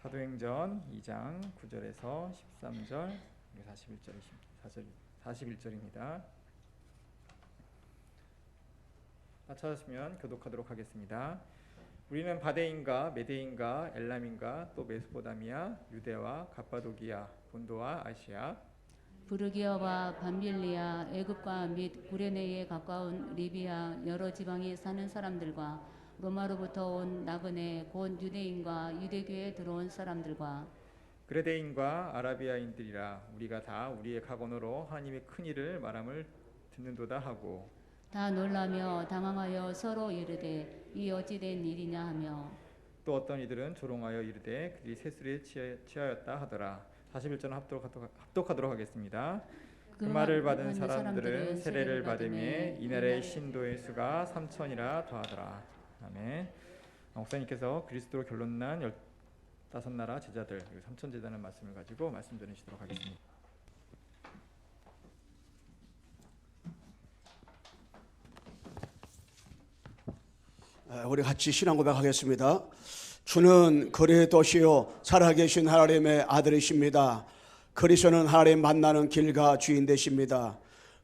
사도행전 2장 9절에서 13절 41절입니다. 찾았으면 교독하도록 하겠습니다. 우리는 바데인과 메데인과 엘람인과 또 메소포다미아, 유대와 갑바도기아, 본도와 아시아, 부르기아와 밤빌리아, 애굽과 및 구레네에 가까운 리비아 여러 지방에 사는 사람들과 로마로부터 온 나그네 곧 유대인과 유대교에 들어온 사람들과 그레데인과 아라비아인들이라 우리가 다 우리의 각언으로 하나님의 큰 일을 말함을 듣는도다 하고 다 놀라며 당황하여 서로 이르되 이 어찌 된 일이냐 하며 또 어떤 이들은 조롱하여 이르되 그들이 세술에 취하였다 하더라. 41절은 합독하도록 하겠습니다. 그 말을 받은 사람들은 세례를 받으며 이날의 신도의 수가 3천이라 더하더라. 아멘. 목사님께서 그리스도로 결론난 15나라 제자들 3천 제자는 말씀을 가지고 말씀 전해주시도록 하겠습니다. 우리 같이 신앙 고백하겠습니다. 주는 거리의 도시요 살아계신 하나님의 아들이십니다. 그리스도는 하나님 만나는 길과 주인 되십니다.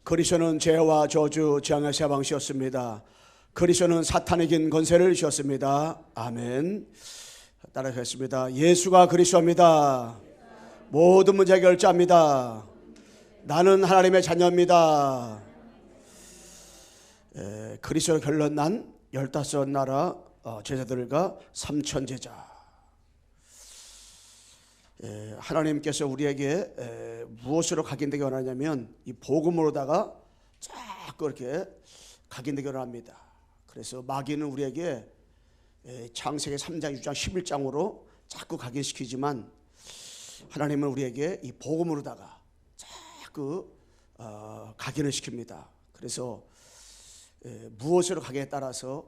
그리스도는 죄와 저주 재앙의 사방시였습니다. 그리스도는 사탄의 긴 권세를 주셨습니다. 아멘. 따라하겠습니다. 예수가 그리스도입니다. 모든 문제 결자입니다. 나는 하나님의 자녀입니다. 그리스도로 결론난 15나라 제자들과 3천 제자. 하나님께서 우리에게 무엇으로 각인되게 원하냐면 이 복음으로다가 자꾸 이렇게 각인되게 원합니다. 그래서 마귀는 우리에게 창세기 3장, 6장, 11장으로 자꾸 각인시키지만 하나님은 우리에게 이 복음으로다가 자꾸 각인을 시킵니다. 그래서 무엇으로 각인에 따라서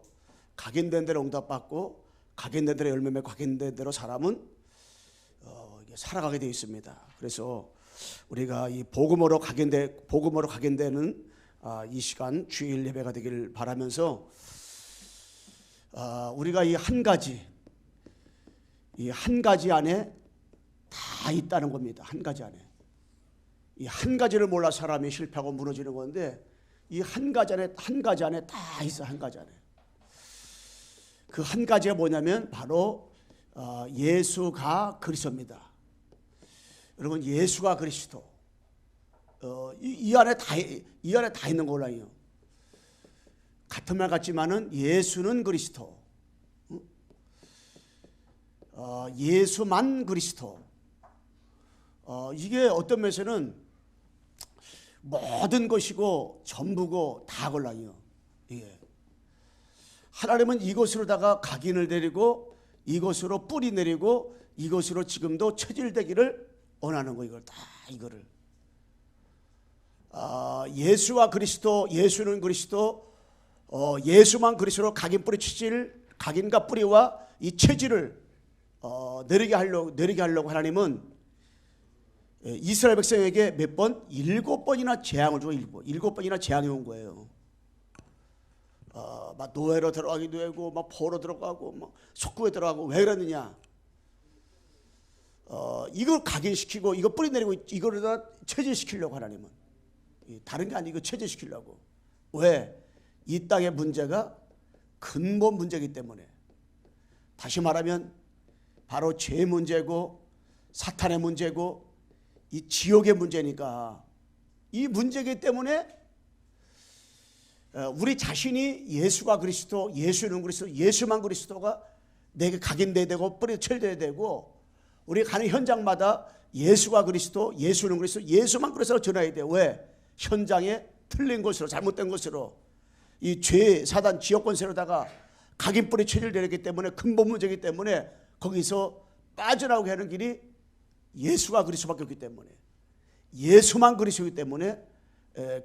각인된 대로 응답받고 각인된 대로 열매 맺고 각인된 대로 사람은 살아가게 되어 있습니다. 그래서 우리가 이 복음으로 각인되는 이 시간 주일 예배가 되길 바라면서 우리가 이 한 가지 안에 다 있다는 겁니다. 한 가지 안에 이 한 가지를 몰라 사람이 실패하고 무너지는 건데 이 한 가지 안에 다 있어. 한 가지 안에 그 한 가지가 뭐냐면 바로 예수가 그리스도입니다. 여러분 예수가 그리스도 이 안에 다 있는 거라요. 같은 말 같지만은 예수는 그리스도, 예수만 그리스도. 이게 어떤 면에서는 모든 것이고 전부고 다 걸라요. 하나님은 이것으로다가 각인을 내리고 이것으로 뿌리 내리고 이것으로 지금도 체질되기를 원하는 거. 이걸 다 이거를 예수와 그리스도, 예수는 그리스도, 예수만 그리스도로 각인 뿌리 체질, 각인과 뿌리와 이 체질을 내리게 하려고 하나님은 이스라엘 백성에게 몇 번? 7번이나 재앙을 주고 7번이나 재앙이 온 거예요. 막 노예로 들어가기도 하고 막 포로 들어가고 막 속국에 들어가고. 왜 그러느냐? 이걸 각인시키고 이거 뿌리 내리고 이거를 다 체질시키려고 하나님은. 다른 게 아니고 체질시키려고. 왜? 이 땅의 문제가 근본 문제이기 때문에. 다시 말하면 바로 죄 문제고 사탄의 문제고 이 지옥의 문제니까 이 문제이기 때문에 우리 자신이 예수가 그리스도, 예수는 그리스도, 예수만 그리스도가 내게 각인돼야 되고 뿌리 쳐야 되고 우리 가는 현장마다 예수가 그리스도, 예수는 그리스도, 예수만 그리스도로 전해야 돼. 왜? 현장에 틀린 것으로 잘못된 것으로 이 죄, 사단, 지역 권세로다가 각인 뿌리 쳐야 되기 때문에 근본 문제이기 때문에 거기서 빠져나오게 하는 길이 예수가 그리스도밖에 없기 때문에 예수만 그리스도이기 때문에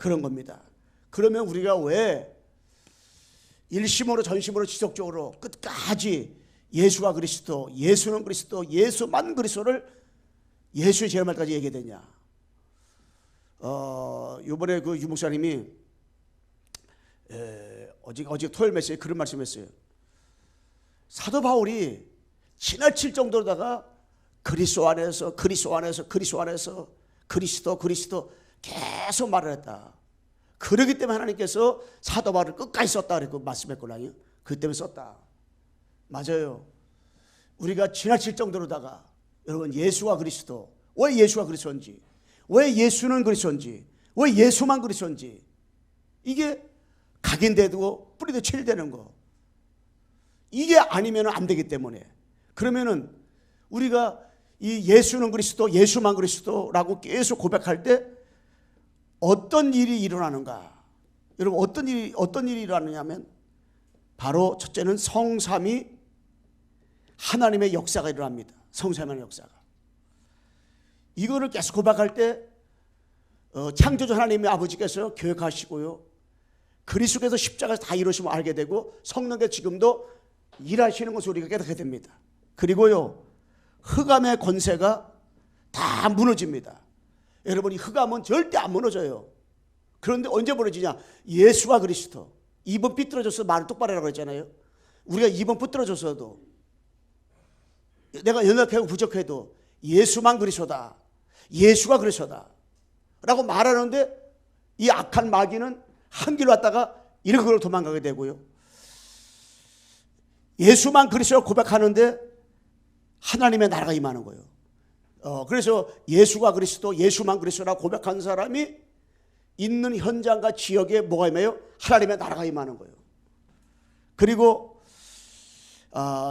그런 겁니다. 그러면 우리가 왜 일심으로 전심으로 지속적으로 끝까지 예수가 그리스도, 예수는 그리스도, 예수만 그리스도를 예수의 제말까지 얘기되냐? 이번에 그 유목사님이 어제 토요일 메시지에 그런 말씀했어요. 사도 바울이 지나칠 정도로다가 그리스도 안에서 그리스도 계속 말을 했다. 그러기 때문에 하나님께서 사도 바울을 끝까지 썼다 그랬고 말씀했거든요. 그 때문에 썼다. 맞아요. 우리가 지나칠 정도로다가 여러분 예수가 그리스도, 왜 예수가 그리스도인지, 왜 예수는 그리스도인지, 왜 예수만 그리스도인지, 이게 각인되고 뿌리도 체질되는 거, 이게 아니면 안 되기 때문에, 그러면은 우리가 이 예수는 그리스도, 예수만 그리스도라고 계속 고백할 때 어떤 일이 일어나는가? 여러분 어떤 일이 일어나느냐면 바로 첫째는 성삼위 하나님의 역사가 일어납니다. 성삼위 역사가. 이거를 계속 고백할 때 창조주 하나님의 아버지께서 계획하시고요, 그리스도께서 십자가에서 다 이루심을 알게 되고 성령께서 지금도 일하시는 것을 우리가 깨닫게 됩니다. 그리고요, 흑암의 권세가 다 무너집니다. 여러분, 이 흑암은 절대 안 무너져요. 그런데 언제 무너지냐? 예수가 그리스도. 입은 삐뚤어져서 말을 똑바로 하라고 했잖아요. 우리가 입은 삐뚤어져서도, 내가 연약하고 부족해도 예수만 그리스도다, 예수가 그리스도다 라고 말하는데 이 악한 마귀는 한 길로 왔다가 이렇게 도망가게 되고요, 예수만 그리스도를 고백하는데 하나님의 나라가 임하는 거예요. 그래서 예수가 그리스도, 예수만 그리스도라고 고백하는 사람이 있는 현장과 지역에 뭐가 임해요? 하나님의 나라가 임하는 거예요. 그리고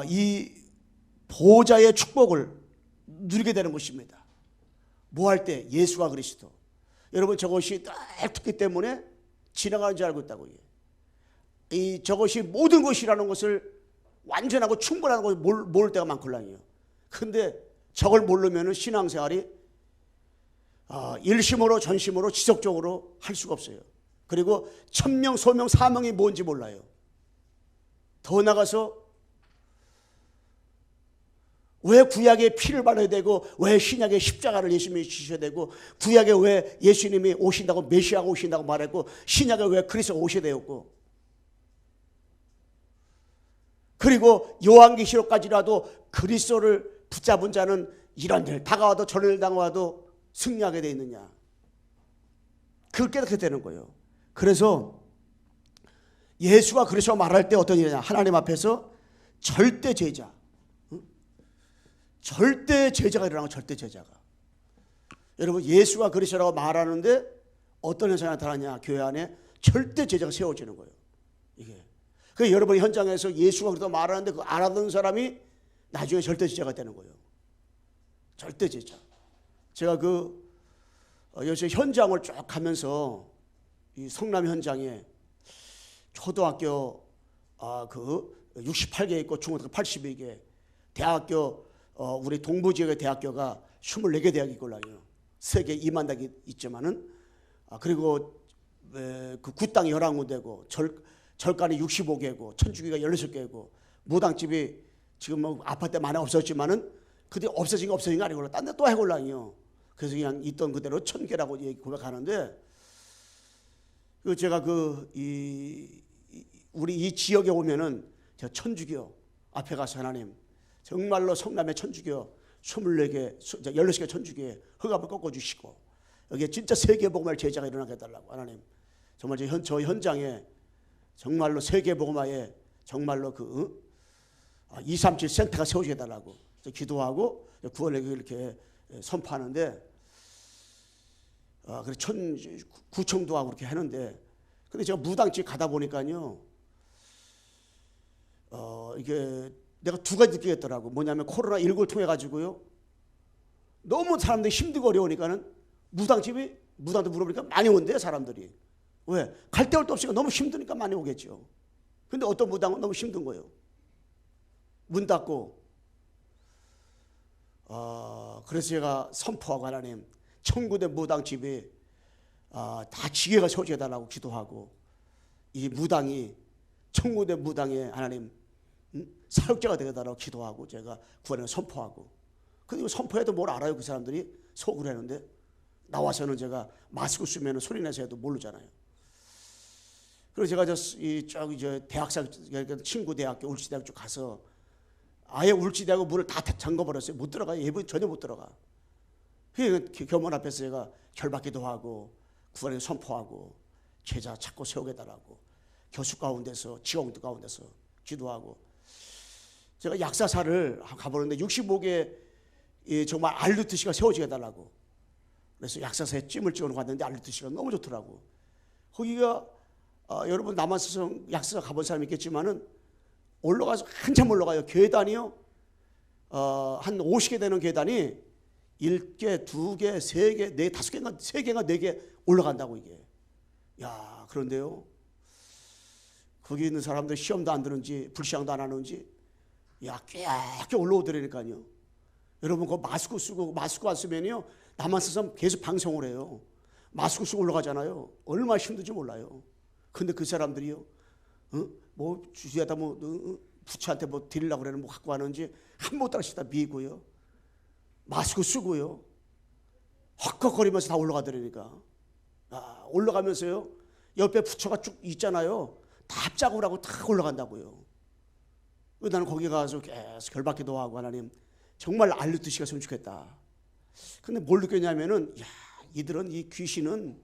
이 보호자의 축복을 누리게 되는 것입니다. 뭐 할 때? 예수가 그리스도. 여러분, 저것이 딱 듣기 때문에 지나가는 줄 알고 있다고. 저것이 모든 것이라는 것을 완전하고 충분한 것을 모를 때가 많걸랑요. 근데 저걸 모르면 신앙생활이 일심으로 전심으로 지속적으로 할 수가 없어요. 그리고 천명 소명 사명이 뭔지 몰라요. 더 나가서 왜 구약에 피를 발라야 되고, 왜 신약에 십자가를 예수님이 지셔야 되고, 구약에 왜 예수님이 오신다고, 메시아가 오신다고 말했고, 신약에 왜 그리스도가 오셔야 되었고, 그리고 요한계시록까지라도 그리스도를 붙잡은 자는 이런 일 다가와도 저런 일 당와도 승리하게 되어 있느냐, 그걸 깨닫게 되는 거예요. 그래서 예수가 그리스도 말할 때 어떤 일이냐, 하나님 앞에서 절대 제자, 절대 제자가 일어나고, 절대 제자가. 여러분, 예수가 그리스도라고 말하는데 어떤 현상이 나타나냐, 교회 안에 절대 제자가 세워지는 거예요. 이게. 그 여러분 현장에서 예수가 그리스도 말하는데 그 알아듣는 사람이 나중에 절대 제자가 되는 거예요. 절대 제자. 제가 요새 현장을 쭉 가면서 이 성남 현장에 초등학교 68개 있고 중고등학교 82개, 대학교 우리 동부 지역의 대학교가 24개 대학이 있걸랑요. 세계 2만 대학이 있지만은 그리고 그 굿당이 11군데고 절간이 65개고 천주교가 16개고 무당집이 지금 뭐 아파트 많이 없었지만은 그게 없어진 게 아니고 딴 데 또 해골랑이요. 그래서 그냥 있던 그대로 1000개라고 고백하는데, 제가 우리 이 지역에 오면은 제가 천주교 앞에 가서 하나님, 정말로 성남의 천주교 24개, 16개 천주교에 흑암을 꺾어주시고 여기에 진짜 세계복음화의 제자가 일어나게 해달라고. 하나님, 정말 저 현장에 정말로 세계복음화에 정말로 237 센터가 세워지게 해달라고 기도하고 9월에 이렇게 선포하는데, 그래서 구청도 하고 그렇게 하는데, 근데 제가 무당집 가다 보니까요, 이게 내가 두 가지 느끼겠더라고. 뭐냐면 코로나19를 통해 가지고요, 너무 사람들이 힘들고 어려우니까는 무당도 물어보니까 많이 온대요, 사람들이. 왜? 갈 데 올 데 없으니까 너무 힘드니까 많이 오겠죠. 근데 어떤 무당은 너무 힘든 거예요. 문 닫고. 그래서 제가 선포하고, 하나님, 천국의 무당집이 다 지게가 세워져 달라고 기도하고, 이 무당이 천국의 무당의 하나님 사역자가 되어달라고 기도하고, 제가 구원을 선포하고. 근데 선포해도 뭘 알아요? 그 사람들이 속으로 하는데, 나와서는 제가 마스크 쓰면 소리 내서 해도 모르잖아요. 그래서 제가 대학생 친구 대학교 울시대학교 가서 아예 울지대하고 문을 다 잠궈버렸어요. 못 들어가요. 예배 전혀 못 들어가. 교문 앞에서 제가 결박기도 하고 구원을 선포하고 제자 찾고 세우게달라고 교수 가운데서 지원도 가운데서 기도하고 제가 약사사를 가보는데 65개 정말 알루트시가 세워지게 해달라고 그래서 약사사에 찜을 찍어 갔는데 알루트시가 너무 좋더라고. 거기가 여러분 남한스성 약사사 가본 사람이 있겠지만은 올라가서 한참 올라가요. 계단이요 한 50개 되는 계단이 1개, 2개, 3개, 4개, 5개인가 3개인가 4개 올라간다고 이게. 야, 그런데요 거기 있는 사람들 시험도 안 드는지 불시양도 안 하는지 꽤 올라오더라니까요. 여러분 그 마스크 쓰고 마스크 안 쓰면요 남한스성 계속 방송을 해요. 마스크 쓰고 올라가잖아요. 얼마나 힘든지 몰라요. 근데 그 사람들이요 뭐 주위에다 뭐 부처한테 뭐 드리려고 그러는 뭐 갖고 하는지 한 못 따라시다 미고요. 마스크 쓰고요. 헉헉거리면서 다 올라가더라니까. 올라가면서요. 옆에 부처가 쭉 있잖아요. 다 합작을 하고 다 올라간다고요. 나는 거기 가서 계속 결박기도 하고 하나님 정말 알루트시가 했으면 좋겠다. 근데 뭘 느꼈냐면은 이들은 이 귀신은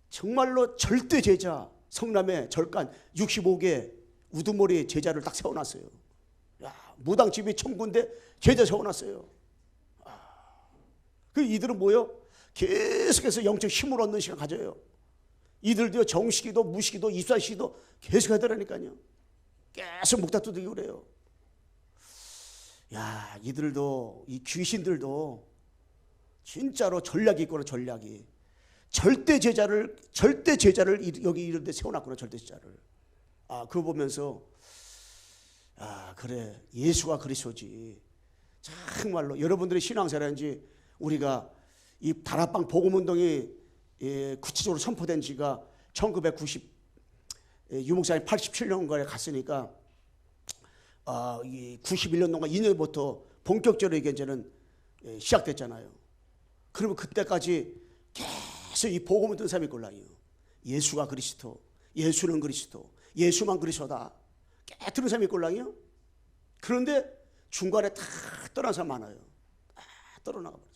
정말로 절대 제자 성남의 절간 65개 우두머리 제자를 딱 세워놨어요. 무당집이 천군데 제자 세워놨어요. 그 이들은 뭐요? 계속해서 영적 힘을 얻는 시간 가져요. 이들도요 정시기도 무시기도 입사시기도 계속 하더라니까요. 계속 목다 두들기고 그래요. 이들도 이 귀신들도 진짜로 전략이 있구나. 전략이 절대 제자를 여기 이런 데 세워놨구나. 절대 제자를. 그거 보면서 그래 예수가 그리스도지. 정말로 여러분들의 신앙생활인지 우리가 이 다락방 복음운동이 구체적으로 선포된 지가 1990 유목사님 87년간에 갔으니까 91년 동안 2년부터 본격적으로 이제는 시작됐잖아요. 그러면 그때까지 계속 이 복음을 듣는 사람이 골라요. 예수가 그리스도, 예수는 그리스도, 예수만 그리스도다. 계속 듣는 사람이 골라요. 그런데 중간에 다 떠난 사람 많아요. 다 떠나가 버렸어요.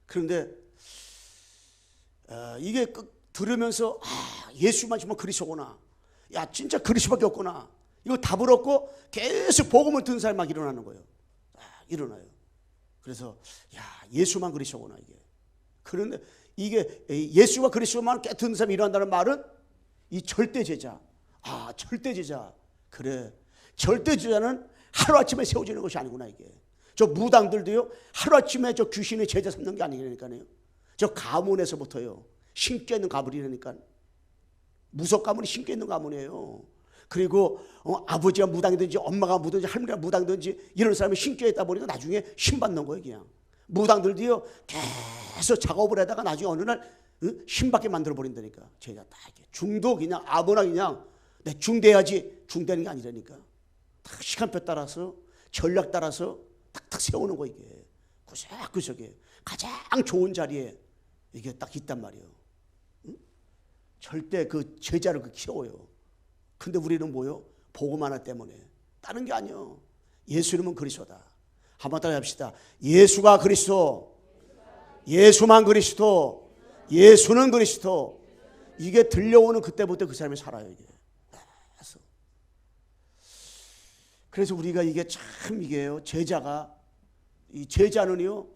그런데 이게 들으면서 예수만 정말 그리스도구나. 진짜 그리스도밖에 없구나. 이거 답을 얻고 계속 복음을 듣는 사람이 막 일어나는 거예요. 일어나요. 그래서 예수만 그리스도구나 이게. 그런데 이게 예수가 그리스도만 듣는 사람이 일어난다는 말은 이 절대 제자. 절대 제자. 그래. 절대 제자는 하루아침에 세워지는 것이 아니구나 이게. 저 무당들도요 하루아침에 저 귀신의 제자 삼는 게 아니라니까요. 저 가문에서부터요 신께 있는 가문이라니까. 무속 가문이 신께 있는 가문이에요. 그리고 아버지가 무당이든지 엄마가 무당이든지 할머니가 무당이든지 이런 사람이 신께 있다 보니까 나중에 신받는 거예요 그냥. 무당들도요 계속 작업을 하다가 나중에 어느 날 신받게 만들어 버린다니까. 제가 딱 중도 그냥 아무나 그냥 내 중대해야지 중대는 게 아니라니까. 딱 시간표 따라서 전략 따라서 탁탁 세우는 거 이게. 구석구석에 가장 좋은 자리에 이게 딱 있단 말이에요. 절대 그 제자를 키워요. 근데 우리는 뭐요? 복음 하나 때문에. 다른 게 아니요. 예수 이름은 그리스도다. 한번 따라 합시다. 예수가 그리스도, 예수만 그리스도, 예수는 그리스도. 이게 들려오는 그때부터 그 사람이 살아요 이게. 그래서 우리가 이게 참 이게요. 제자가 이 제자는요.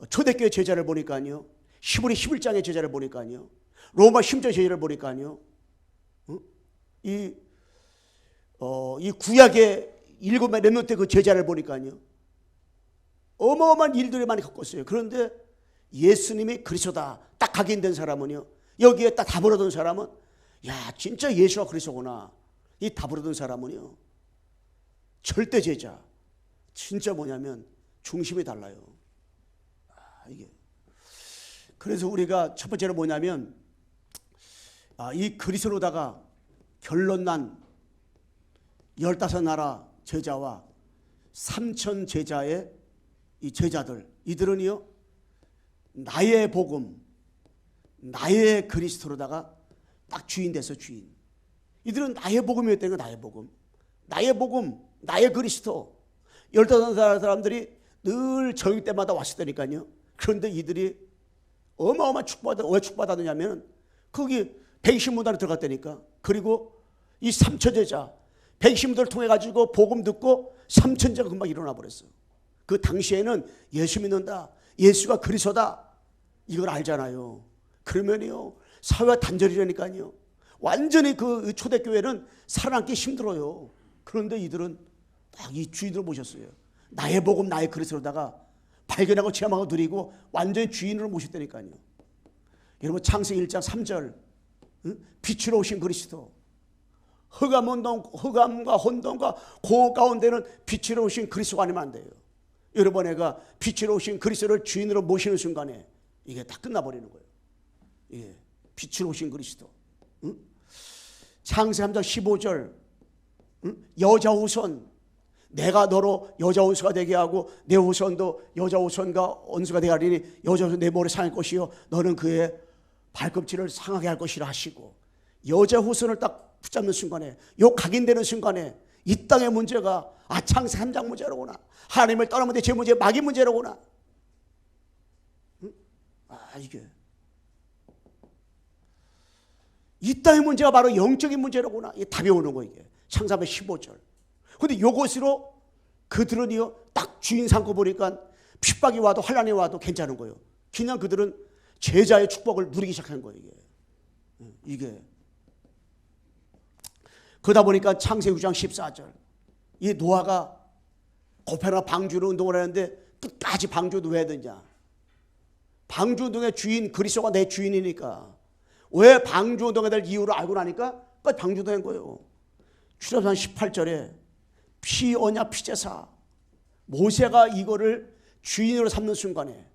초대교회 제자를 보니까요. 히브리 11장의 제자를 보니까요. 로마 10장 제자를 보니까요. 이 구약의 일곱 렘넌트 그 제자를 보니까요. 어마어마한 일들을 많이 겪었어요. 그런데 예수님이 그리스도다 딱 각인된 사람은요. 여기에 딱 답을 얻은 사람은 진짜 예수가 그리스도구나. 이 답을 얻은 사람은요. 절대 제자. 진짜 뭐냐면 중심이 달라요. 이게. 그래서 우리가 첫 번째로 뭐냐면 이 그리스도로다가 결론난 15나라 제자와 3천 제자의 이 제자들 이들은요 나의 복음 나의 그리스도로다가 딱 주인 돼서 주인. 이들은 나의 복음이었다는 거예요. 나의 복음. 나의 복음 나의 그리스도. 15사람들이 늘 저녁 때마다 왔었다니까요. 그런데 이들이 어마어마한 축복받아. 왜 축복받았느냐면 거기 120문 안에 들어갔다니까. 그리고 이 3천제자 120문을 통해 가지고 복음 듣고 3천제가 금방 일어나 버렸어. 그 당시에는 예수 믿는다, 예수가 그리스도다, 이걸 알잖아요. 그러면요 사회가 단절이라니까요. 완전히 그 초대교회는 살아남기 힘들어요. 그런데 이들은 딱 이 주인을 모셨어요. 나의 복음 나의 그리스도로다가 발견하고 체험하고 누리고 완전히 주인으로 모셨다니까요. 여러분 창세기 1장 3절 빛으로 오신 그리스도, 흑암과 혼돈과 그 가운데는 빛으로 오신 그리스도가 아니면 안 돼요. 여러분 애가 빛으로 오신 그리스도를 주인으로 모시는 순간에 이게 다 끝나버리는 거예요. 예, 빛으로 오신 그리스도. 창세기 3장 15절 여자 후손, 내가 너로 여자 원수가 되게 하고 내 후손도 여자 후손과 원수가 되게 하리니 여자 후손 내 머리 상할 것이요 너는 그의 발꿈치를 상하게 할 것이라 하시고, 여자 후손을 딱 붙잡는 순간에, 요 각인되는 순간에 이 땅의 문제가 창세기 3장 문제로구나, 하나님을 떠나면 제 문제 마귀 문제로구나. 이게 이 땅의 문제가 바로 영적인 문제로구나. 이게 답이 오는 거. 이게 창세기 15절. 근데 요것으로 그들은요 딱 주인 삼고 보니까 핍박이 와도 환난이 와도 괜찮은 거예요. 그냥 그들은 제자의 축복을 누리기 시작한 거예요. 이게 그러다 보니까 창세기 9장 14절 이 노아가 고페나 방주로 운동을 하는데 끝까지 방주도 왜 되냐. 방주운동의 주인 그리스도가 내 주인이니까. 왜 방주운동에 될 이유를 알고 나니까 방주운동한 거예요. 출애굽기 18절에 피 언약 피제사, 모세가 이거를 주인으로 삼는 순간에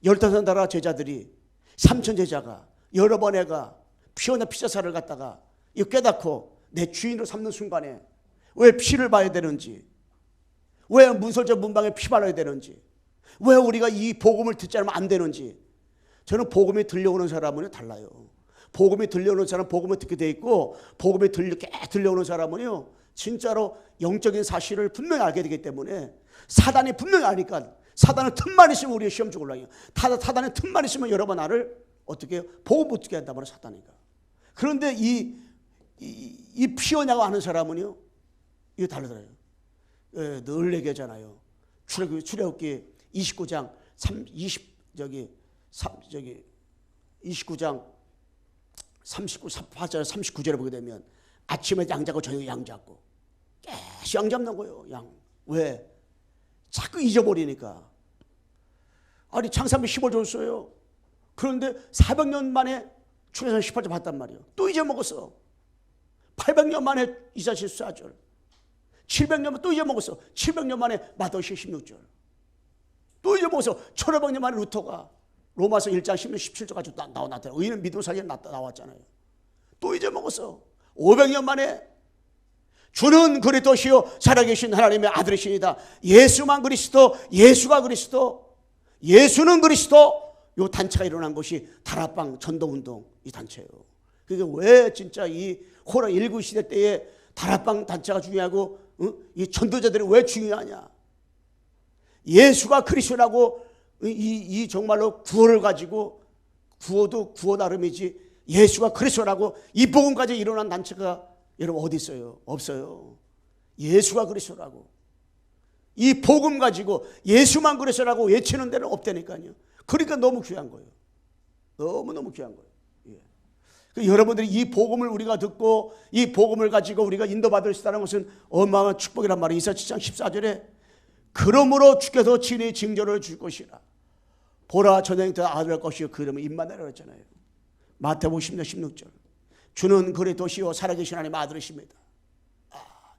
15나라 제자들이 3천 제자가 여러 번 애가 피 언약 피제사를 갖다가 이거 깨닫고 내 주인으로 삼는 순간에 왜 피를 봐야 되는지, 왜 문설주 문방에 피 발라야 되는지, 왜 우리가 이 복음을 듣지 않으면 안 되는지. 저는 복음이 들려오는 사람은 달라요. 복음이 들려오는 사람 복음을 듣게 돼 있고, 복음이 들려오는 사람은요 진짜로 영적인 사실을 분명히 알게 되기 때문에, 사단이 분명히 아니까, 사단은 틈만 있으면 우리의 시험 주고 올라요. 사단은 틈만 있으면 여러분 나를 어떻게 해요? 복음 못 듣게 한단 말이에요, 사단이가. 그런데 이 피어냐고 하는 사람은요 이거 다르더라고요. 늘 얘기하잖아요. 출애굽기 29장 29장 38절 39절에 보게 되면 아침에 양 잡고 저녁에 양 잡고 계속 양 잡는 거예요. 양. 왜? 자꾸 잊어버리니까. 아니 창세기 15절 줬어요. 그런데 400년 만에 출애굽기 18절 봤단 말이에요. 또 잊어먹었어. 800년 만에 이사야 14절. 700년 또 잊어먹었어. 700년 만에 마더시 16절. 또 잊어먹었어. 1500년 만에 루터가 로마서 1장 16, 17절 가지고 나왔잖아요. 의인은 믿음으로 살기에 나왔잖아요. 또 잊어먹었어. 500년 만에 주는 그리스도시요 살아계신 하나님의 아들이시니다. 예수만 그리스도, 예수가 그리스도, 예수는 그리스도. 이 단체가 일어난 것이 다락방 전도운동 이 단체예요. 그게 왜 진짜 이 호라 19 시대 때에 다락방 단체가 중요하고 이 전도자들이 왜 중요하냐. 예수가 그리스도라고 이 정말로 구원을 가지고, 구원도 구원 나름이지 예수가 그리스도라고 이 복음까지 일어난 단체가 여러분 어디 있어요? 없어요. 예수가 그리스도라고 이 복음 가지고 예수만 그리스도라고 외치는 데는 없다니까요. 그러니까 너무 귀한 거예요. 너무너무 귀한 거예요. 예. 여러분들이 이 복음을 우리가 듣고 이 복음을 가지고 우리가 인도받을 수 있다는 것은 어마어마한 축복이란 말이에요. 이사야 7장 14절에 그러므로 주께서 친히 징조를 줄 것이라. 보라 전쟁터 아들 것이요 그 이름은 임마누엘이라 했잖아요. 마태복음 10장 16절. 주는 그리스도시요 살아계신 하나님의 아들이십니다.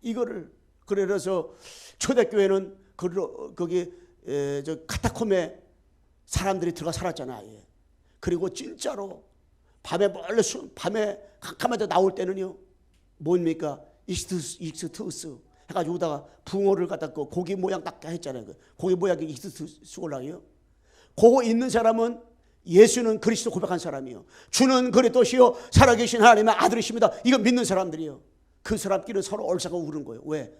이거를 그래서 초대교회는 거기 저 카타콤에 사람들이 들어가 살았잖아요. 그리고 진짜로 밤에 멀리 밤에 캄캄한데 나올 때는요 뭡니까? 익스투스 해가지고 오다가 붕어를 갖다 고기 모양 딱 했잖아요. 고기 모양이 익스투스 올라요. 그거 있는 사람은 예수는 그리스도 고백한 사람이요. 주는 그리스도시요 살아계신 하나님의 아들이십니다. 이거 믿는 사람들이요. 그 사람끼리 서로 얼싸고 우는 거예요. 왜?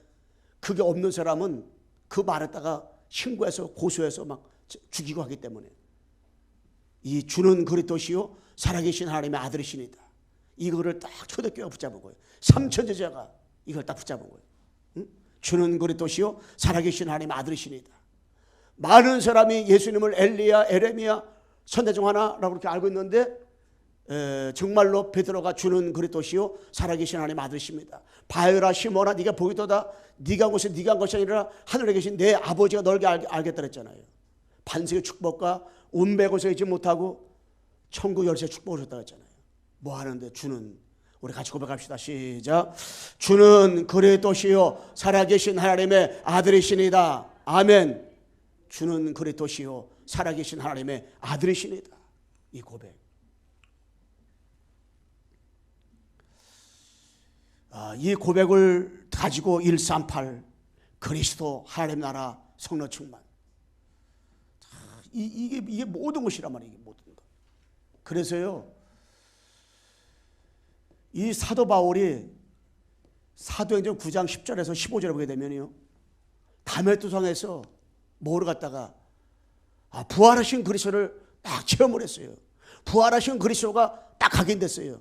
그게 없는 사람은 그 말에다가 신고해서 고소해서 막 죽이고 하기 때문에 이 주는 그리스도시요 살아계신 하나님의 아들이시니다. 이거를 딱 초대교회가 붙잡은 거예요. 삼천제자가 이걸 딱 붙잡은 거예요. 응? 주는 그리스도시요 살아계신 하나님의 아들이시니다. 많은 사람이 예수님을 엘리야, 에레미야 선대 중 하나라고 그렇게 알고 있는데 정말로 베드로가 주는 그리스도시요 살아계신 하나님의 아들이십니다. 바요라 시몬아 네가 보이도다. 네가 한 것이 네가 한 것이 아니라 하늘에 계신 내 아버지가 너에게 알겠다 그랬잖아요. 반석의 축복과 운백에서 있지 못하고 천국 열쇠 축복을 줬다 했잖아요. 뭐 하는데 주는, 우리 같이 고백합시다. 시작. 주는 그리스도시요 살아계신 하나님의 아들이시니다. 아멘. 주는 그리스도시요 살아계신 하나님의 아들이시니다. 이 고백. 이 고백을 가지고 138 그리스도 하나님 나라 성령 충만. 이게 모든 것이란 말이에요. 모든 것. 그래서요, 이 사도 바울이 사도행전 9장 10절에서 15절에 보게 되면요, 다메토성에서 뭐를 갖다가 부활하신 그리스도를 딱 체험을 했어요. 부활하신 그리스도가 딱 각인됐어요.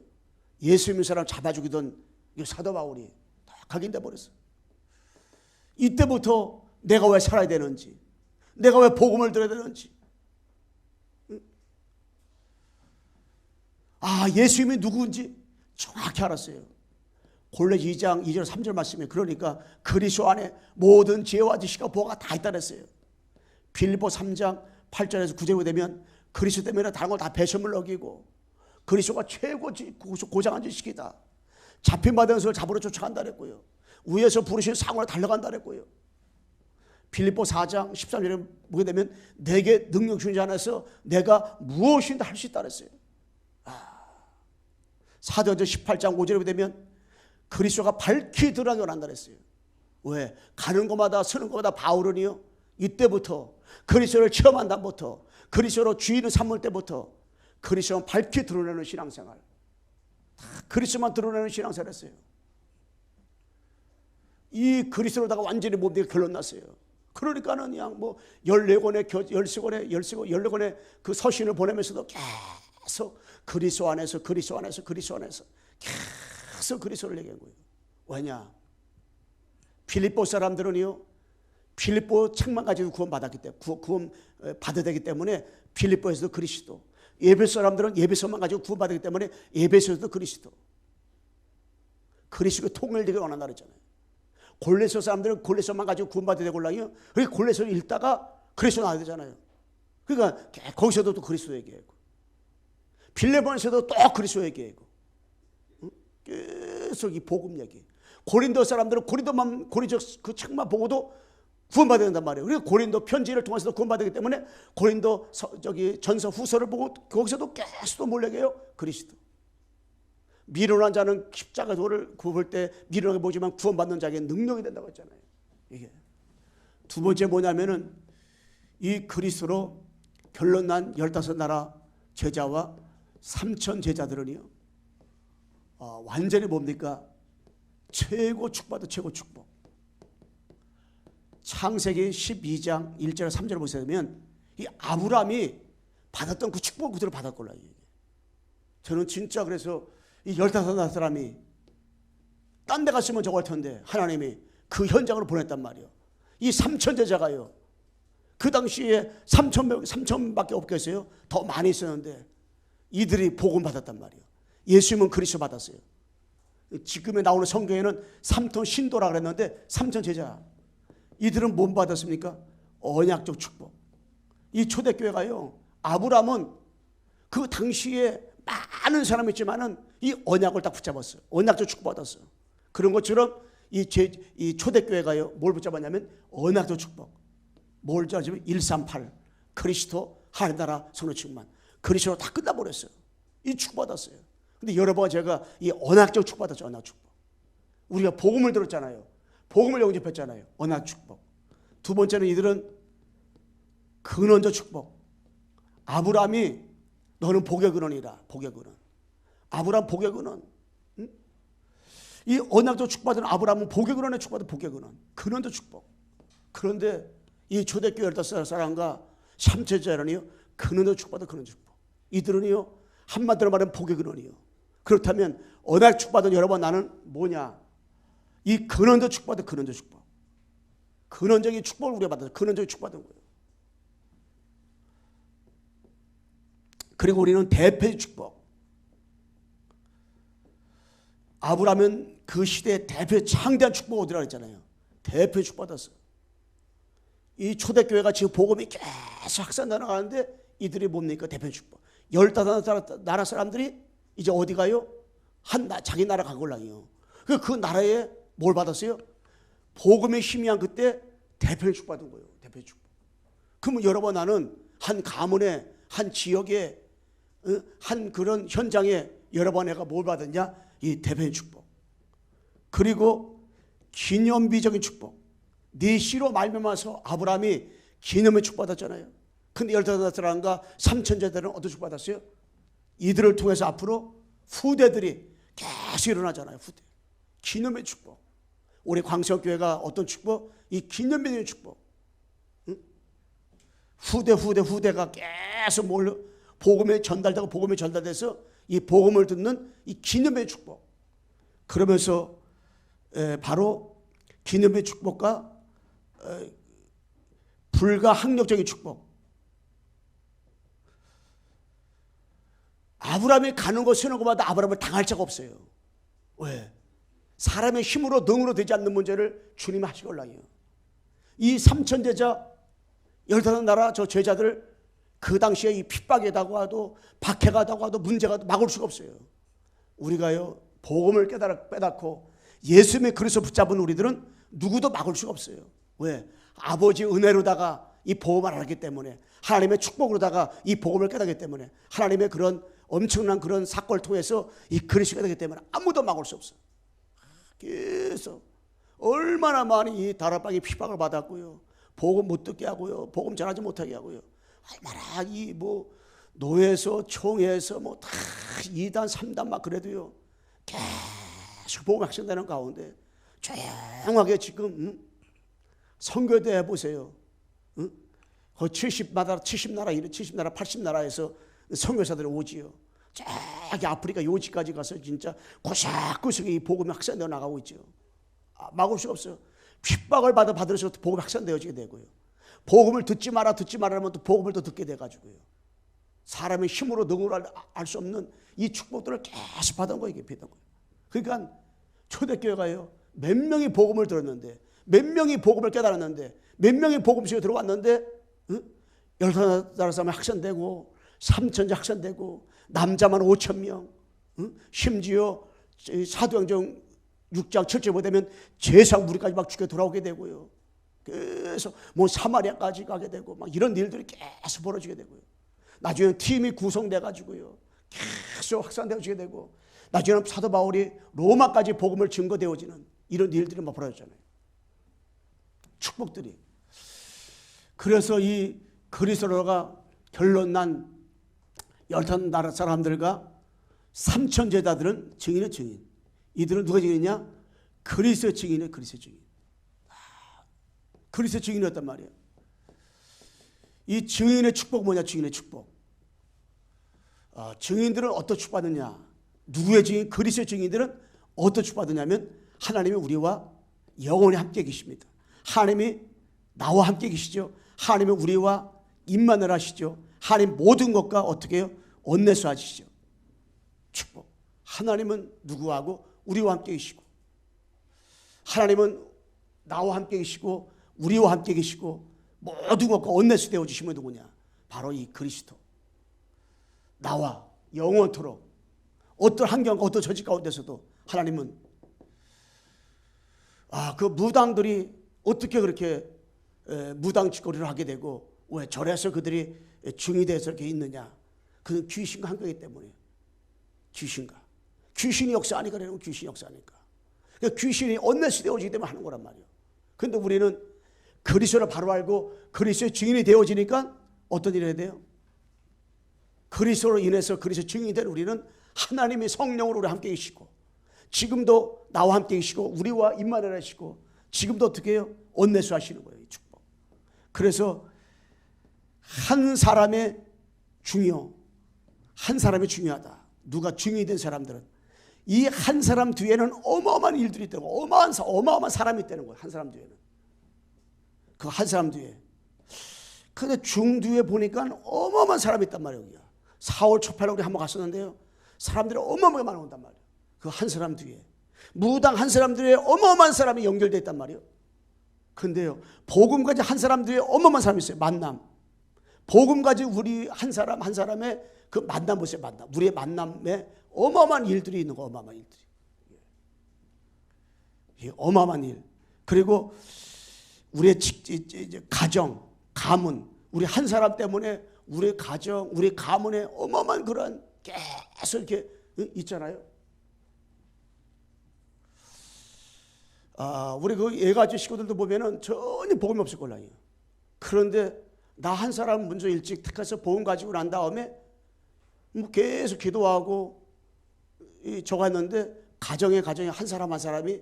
예수 믿는 사람 잡아주기던 이 사도 바울이 딱 각인돼 버렸어요. 이때부터 내가 왜 살아야 되는지, 내가 왜 복음을 들어야 되는지, 예수님이 누구인지 정확히 알았어요. 골로새 2장 2절 3절 말씀에 그러니까 그리스도 안에 모든 지혜와 지식과 보화가 다 있다 그랬어요. 빌립보 3장 8절에서 9절에 되면 그리스도 때문에 다른 걸 다 배설물 여기고 그리스도가 최고 고장한 지식이다. 잡힌받은 것을 잡으러 쫓아간다 그랬고요. 위에서 부르신 상으로 달려간다 그랬고요. 빌립보 4장 13절에 보게 되면 내게 능력 주신 자 안에서 내가 무엇이든 할 수 있다 그랬어요. 사도행전 18장 5절에 보게 되면 그리스도가 밝히 드러나게 한다 그랬어요. 왜? 가는 곳마다 서는 곳마다 바울은요, 이때부터 그리스도를 체험한 다음부터 그리스도로 주인을 삼을 때부터 그리스도만 밝히 드러내는 신앙생활, 그리스도만 드러내는 신앙생활 했어요. 이 그리스도로다가 완전히 몸되게 결론났어요. 그러니까는 그냥 뭐 14권의 14권의 그 서신을 보내면서도 계속 그리스도 안에서 계속 그리스도를 얘기한 거예요. 왜냐? 빌립보 사람들은요, 빌립보 책만 가지고 구원받았기 때문에, 구원 받아야 되기 때문에 빌립보에서도 그리스도, 예배소 사람들은 예배소만 가지고 구원받았기 때문에 예배소에서도 그리스도가 통일되게 원한다 그랬잖아요. 골로새 사람들은 골로새만 가지고 구원받아야 되고요, 골로새를 읽다가 그리스도 나와야 되잖아요. 그러니까 거기서도 또 그리스도 얘기하고 빌레몬에서도 또 그리스도 얘기하고 계속 이 복음 얘기. 고린도 사람들은 고린도 그 책만 보고도 구원받아야 된단 말이에요. 그리고 고린도 편지를 통해서도 구원받기 때문에 고린도 전서 후서를 보고 거기서도 계속 뭘 얘기해요? 그리스도. 미련한 자는 십자가 도를 굽을 때 미련하게 보지만 구원받는 자에게 능력이 된다고 했잖아요. 이게 두 번째 뭐냐면은 이 그리스도로 결론난 15나라 제자와 3천 제자들은요, 완전히 뭡니까? 최고 축복도 최고 축복. 창세기 12장 1절 3절을 보시면 이 아브라함이 받았던 그 축복을 그대로 받을 걸라. 저는 진짜 그래서 이 15사람이 딴 데 갔으면 저거 할 텐데 하나님이 그 현장으로 보냈단 말이에요. 이 3천 제자가요, 그 당시에 3천밖에 없겠어요? 더 많이 있었는데 이들이 복음 받았단 말이에요. 예수님은 그리스도 받았어요. 지금에 나오는 성경에는 3톤 신도라 그랬는데 3천 제자, 이들은 뭘 받았습니까? 언약적 축복. 이 초대교회가요, 아브라함은 그 당시에 많은 사람이 있지만은 이 언약을 딱 붙잡았어요. 언약적 축복 받았어요. 그런 것처럼 이 초대교회가요, 뭘 붙잡았냐면 언약적 축복. 뭘 잡았냐면 138 그리스도 하나님 나라 성령 충만, 그리스도로 다 끝나버렸어요. 이 축복 받았어요. 근데 여러분, 제가 이 언약적 축복 받았죠. 언약 축복. 우리가 복음을 들었잖아요. 복음을 영접했잖아요. 언약 축복. 두 번째는 이들은 근원적 축복. 아브라함이 너는 복의 근원이라. 복의 근원. 아브라함 복의 근원. 응? 이 언약도 축복받은 아브라함은 복의 근원에 축복받은 복의 근원. 근원도 축복. 그런데 이 초대교회 15사람과 삼천제자는요, 근원도 축복받은 근원 축복. 이들은요, 한마디로 말하면 복의 근원이요. 그렇다면 언약 축복받은 여러분, 나는 뭐냐? 이 근원도 축복받은 근원도 축복. 근원적인 축복을 우리가 받아서 근원적인 축복받은 거예요. 그리고 우리는 대표의 축복. 아브라함은 그 시대의 대표의 창대한 축복을 얻으라고 했잖아요. 대표의 축복 받았어. 이 초대교회가 지금 복음이 계속 확산되어 나가는데 이들이 뭡니까? 대표의 축복. 15나라 사람들이 이제 어디 가요? 자기 나라 가골랑이요. 그 나라에 뭘 받았어요? 복음의 희미한 그때 대표의 축복 받은 거예요. 대표의 축복. 그러면 여러분, 나는 한 가문에, 한 지역에, 한 그런 현장에 여러분 내가 뭘 받았냐? 이 대표의 축복. 그리고 기념비적인 축복. 네 씨로 말미암아서 아브라함이 기념의 축복 받았잖아요. 근데 15사람과 삼천제자들은 어떤 축복 받았어요? 이들을 통해서 앞으로 후대들이 계속 일어나잖아요. 후대. 기념의 축복. 우리 광석교회가 어떤 축복? 이 기념비적인 축복. 응? 후대가 계속 몰려 복음에 전달되고 복음에 전달돼서 이 복음을 듣는 이 기념의 축복. 그러면서 바로 기념의 축복과 불가항력적인 축복. 아브라함이 가는 곳 서는 곳마다 아브라함을 당할 자가 없어요. 왜? 사람의 힘으로 능으로 되지 않는 문제를 주님이 하시걸랑이요. 이 삼천제자 15나라 저 제자들 그 당시에 이 핍박에다가 와도 박해가다가 와도 문제가 막을 수가 없어요. 우리가요, 복음을 깨닫고 예수님의 그리스도 붙잡은 우리들은 누구도 막을 수가 없어요. 왜? 아버지 은혜로다가 이 복음을 알기 때문에, 하나님의 축복으로다가 이 복음을 깨닫기 때문에, 하나님의 그런 엄청난 그런 사건을 통해서 이 그리스도가 되기 때문에 아무도 막을 수 없어요. 그래서 얼마나 많이 이 다락방이 핍박을 받았고요, 복음 못 듣게 하고요, 복음 전하지 못하게 하고요, 얼마나 이 뭐 노예에서 총회에서 뭐 다 2단 3단 막 그래도요 계속 복음 확산되는 가운데 조용하게 지금 선교대 해보세요. 거의 70나라, 80나라에서 선교사들이 오지요. 저기 아프리카 요지까지 가서 진짜 구석구석에 이 복음이 확산되어 나가고 있죠. 막을 수가 없어요. 핍박을 받을수록 복음이 확산되어지게 되고요. 복음을 듣지 말라면 또 복음을 또 듣게 돼가지고요. 사람의 힘으로 능으로 알 수 없는 이 축복들을 계속 받은 거예요. 이게 받은 거예요. 그러니까 초대교회가요, 몇 명이 복음을 들었는데, 몇 명이 복음을 깨달았는데, 몇 명이 복음 속에 들어왔는데, 15나라 사람이 확산되고, 3천자 확산되고, 남자만 5,000명, 심지어 사도행전 6장 7절 보면 제상 무리까지 막 죽여 돌아오게 되고요. 그래서 뭐 사마리아까지 가게 되고 막 이런 일들이 계속 벌어지게 되고요. 나중에 팀이 구성돼 가지고요, 계속 확산되어지게 되고, 나중에는 사도 바울이 로마까지 복음을 증거되어지는 이런 일들이 막 벌어졌잖아요. 축복들이. 그래서 이 그리스도가 결론 난 15나라 사람들과 삼천제자들은 증인의 증인. 이들은 누가 증인이냐? 그리스도의 증인이에요. 그리스도의 증인. 그리스도의 증인이었단 말이에요. 이 증인의 축복 뭐냐? 증인의 축복. 증인들은 어떤 축복받느냐? 누구의 증인? 그리스도의 증인들은 어떤 축복받느냐면, 하나님이 우리와 영원히 함께 계십니다. 하나님이 나와 함께 계시죠. 하나님이 우리와 임만을 하시죠. 하나님 모든 것과 어떻게 해요? 언내수 하시죠. 축복. 하나님은 누구하고? 우리와 함께 계시고, 하나님은 나와 함께 계시고 우리와 함께 계시고 모든 것과 언내수 되어 주시면 누구냐? 바로 이 그리스도. 나와 영원토록 어떤 환경과 어떤 처지 가운데서도 하나님은 그 무당들이 어떻게 그렇게 무당짓거리를 하게 되고 왜 절에서 그들이 중이 돼서 이렇게 있느냐? 그는 귀신과 함께이기 때문에. 귀신이 역사하니까 그러는 귀신이 역사하니까. 그러니까 귀신이 언내수 되어지기 때문에 하는 거란 말이에요. 그런데 우리는 그리스도를 바로 알고 그리스도의 증인이 되어지니까 어떤 일을 해야 돼요? 그리스도로 인해서 그리스도의 증인이 된 우리는 하나님이 성령으로 우리 함께 계시고 지금도 나와 함께 계시고 우리와 임마누엘 하시고 지금도 어떻게 해요? 온내수 하시는 거예요. 이 축복. 그래서 한 사람이 중요하다. 누가 중요히 된 사람들은 이 한 사람 뒤에는 어마어마한 일들이 있다고, 어마어마한 사람이 있다는 거예요. 한 사람 뒤에는. 그 한 사람 뒤에. 근데 중뒤에 보니까 어마어마한 사람이 있단 말이에요. 4월 초팔에 우리 한번 갔었는데요. 사람들이 어마어마하게 많이 온단 말이에요. 그 한 사람 뒤에. 무당 한 사람 뒤에 어마어마한 사람이 연결되어 있단 말이에요. 근데요, 복음까지 한 사람 뒤에 어마어마한 사람이 있어요. 만남. 복음까지 우리 한 사람의 그 만남 보세요. 만남. 우리의 만남에 어마어마한 일들이 있는 거. 어마어마한 일들이. 어마어마한 일. 그리고 우리의 가정, 가문, 우리 한 사람 때문에 우리 가정, 우리 가문에 어마어마한 그런 계속 이렇게 있잖아요. 우리 그 애가지 식구들도 보면은 전혀 복음이 없을 걸랑이에요. 그런데 나 한 사람 먼저 일찍 택해서 복음 가지고 난 다음에 뭐 계속 기도하고 저거 했는데 가정에 한 사람이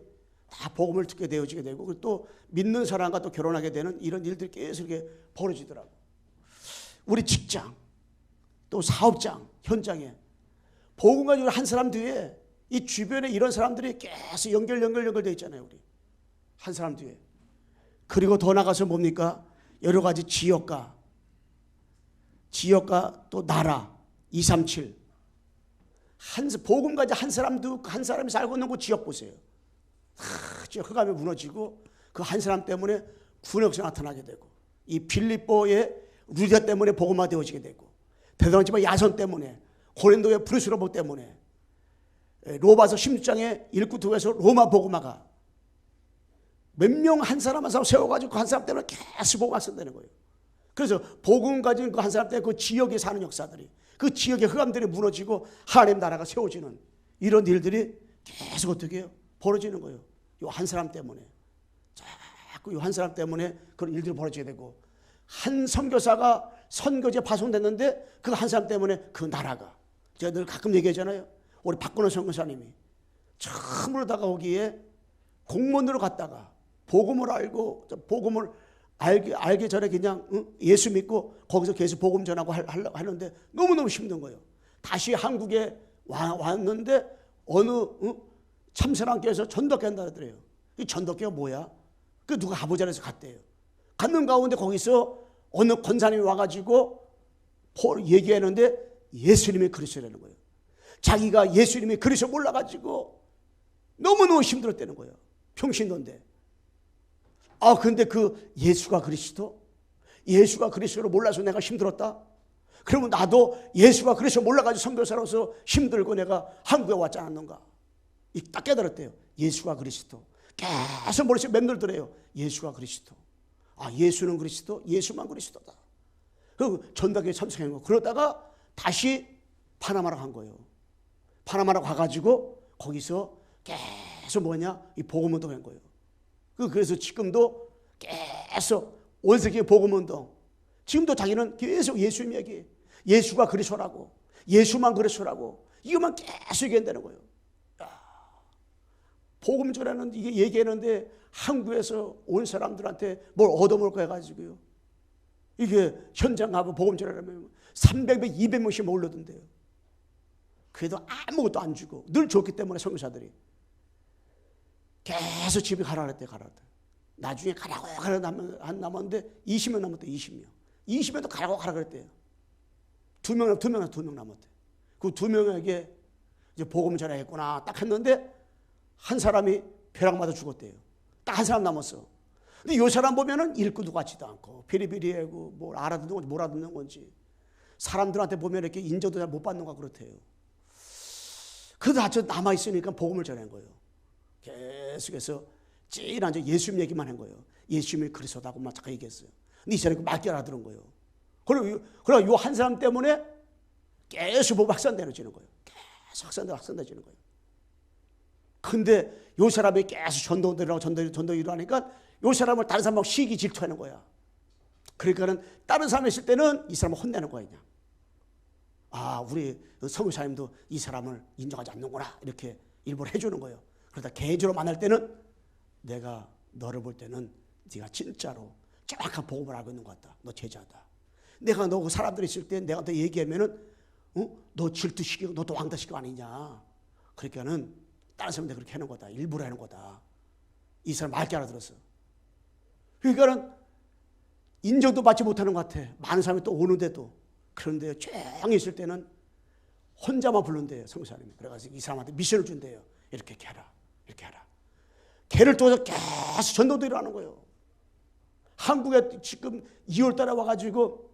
다 복음을 듣게 되어지게 되고, 그리고 또 믿는 사람과 또 결혼하게 되는 이런 일들이 계속 이렇게 벌어지더라고. 우리 직장, 또 사업장, 현장에 복음 가지고 한 사람 뒤에 이 주변에 이런 사람들이 계속 연결되어 있잖아요. 우리 한 사람 뒤에. 그리고 더 나가서 뭡니까? 여러 가지 지역과 또 나라 237 복음 가지고 한 사람이 살고 있는 그 지역 보세요. 흑암이 무너지고 그 한 사람 때문에 군역사 나타나게 되고, 이 빌립보의 루디아 때문에 복음화 되어지게 되고, 대단지만 야손 때문에, 고린도의 브루스로보 때문에, 로마서 16장의 1구투에서 로마 복음화가 몇 명 한 사람 세워가지고 그 한 사람 때문에 계속 복음화 쓴다는 거예요. 그래서 복음 가진 그 한 사람 때문에 그 지역에 사는 역사들이, 그 지역의 흑암들이 무너지고 하나님 나라가 세워지는 이런 일들이 계속 어떻게 해요? 벌어지는 거예요. 이 한 사람 때문에. 자꾸 이 한 사람 때문에 그런 일들이 벌어지게 되고, 한 선교사가 선교지에 파송됐는데 그 한 사람 때문에 그 나라가, 제가 늘 가끔 얘기하잖아요. 우리 박근호 선교사님이 처음으로 다가오기에 공무원으로 갔다가 복음을 알기 전에 그냥 예수 믿고 거기서 계속 복음 전하고 하는데 너무너무 힘든 거예요. 다시 한국에 왔는데 어느 참선왕께서 전도회 한다 그러더래요. 이 전도회가 뭐야? 그 누가 가보자해서 갔대요. 갔는 가운데 거기서 어느 권사님이 와가지고 얘기하는데 예수님이 그리스도라는 거예요. 자기가 예수님이 그리스도 몰라가지고 너무너무 힘들었다는 거예요. 평신도인데. 근데 그 예수가 그리스도를 몰라서 내가 힘들었다? 그러면 나도 예수가 그리스도 몰라가지고 선교사로서 힘들고 내가 한국에 왔지 않았는가? 딱 깨달았대요. 예수가 그리스도. 계속 머릿속에 맴돌더래요. 예수가 그리스도. 예수는 그리스도, 예수만 그리스도다. 그리고 전도회에 참석한 거. 그러다가 다시 파나마로 간 거예요. 파나마로 가가지고 거기서 계속 이 복음운동 한 거예요. 그래서 지금도 계속 온세계 복음운동. 지금도 자기는 계속 예수님 얘기, 예수가 그리스도라고, 예수만 그리스도라고, 이것만 계속 얘기한다는 거예요. 복음 전하는 이게 얘기하는데 한국에서 온 사람들한테 뭘 얻어먹을까 해가지고요. 이게 현장 가면 복음 전하려면 300명, 200명씩 몰려든대요. 그래도 아무것도 안 주고 늘 좋기 때문에 선교사들이 계속 집에 가라 그랬대. 나중에 가라고 안 남았는데 20명 남았대. 20명도 가라 그랬대요. 2명 남았대. 그 2명에게 이제 복음 전하겠구나 딱 했는데 한 사람이 벼락 맞아 죽었대요. 딱 한 사람 남았어. 근데 이 사람 보면은 일꾼도 같지도 않고 비리비리하고 뭘 알아듣는 건지 못 알아듣는 건지, 사람들한테 보면 이렇게 인정도 잘 못 받는 거 그렇대요. 그래도 아주 남아있으니까 복음을 전한 거예요. 계속해서 제일 앉아 예수님 얘기만 한 거예요. 예수님이 그리스도다고 막 잠깐 얘기했어요. 근데 이 사람이 맞게 알아들은 거예요. 그리고 이 한 사람 때문에 계속 복음 확산되어지는 거예요. 계속 확산되어지는 거예요. 근데 이 사람이 계속 전도 일하니까 이 사람을 다른 사람하고 시기 질투하는 거야. 그러니까는 다른 사람이 있을 때는 이 사람을 혼내는 거야. 그냥. 우리 선교사님도 이 사람을 인정하지 않는구나. 이렇게 일부러 해주는 거예요. 그러다 개인적으로 만날 때는 내가 너를 볼 때는 네가 진짜로 정확한 복음을 알고 있는 것 같다. 너 제자다. 내가 너 그 사람들이 있을 때 내가 너 얘기하면은 너 질투시키고 너도 왕따시키고 아니냐. 그러니까는 다른 사람들 그렇게 하는 거다. 일부러 하는 거다. 이 사람 맑게 알아들었어. 그러니까는 인정도 받지 못하는 것 같아. 많은 사람이 또 오는데도. 그런데 조용히 있을 때는 혼자만 부른대요, 성사님이. 그래가지고 이 사람한테 미션을 준대요. 이렇게 해라, 이렇게 해라. 걔를 통해서 계속 전도도 일어나는 거예요. 한국에 지금 2월 달에 와가지고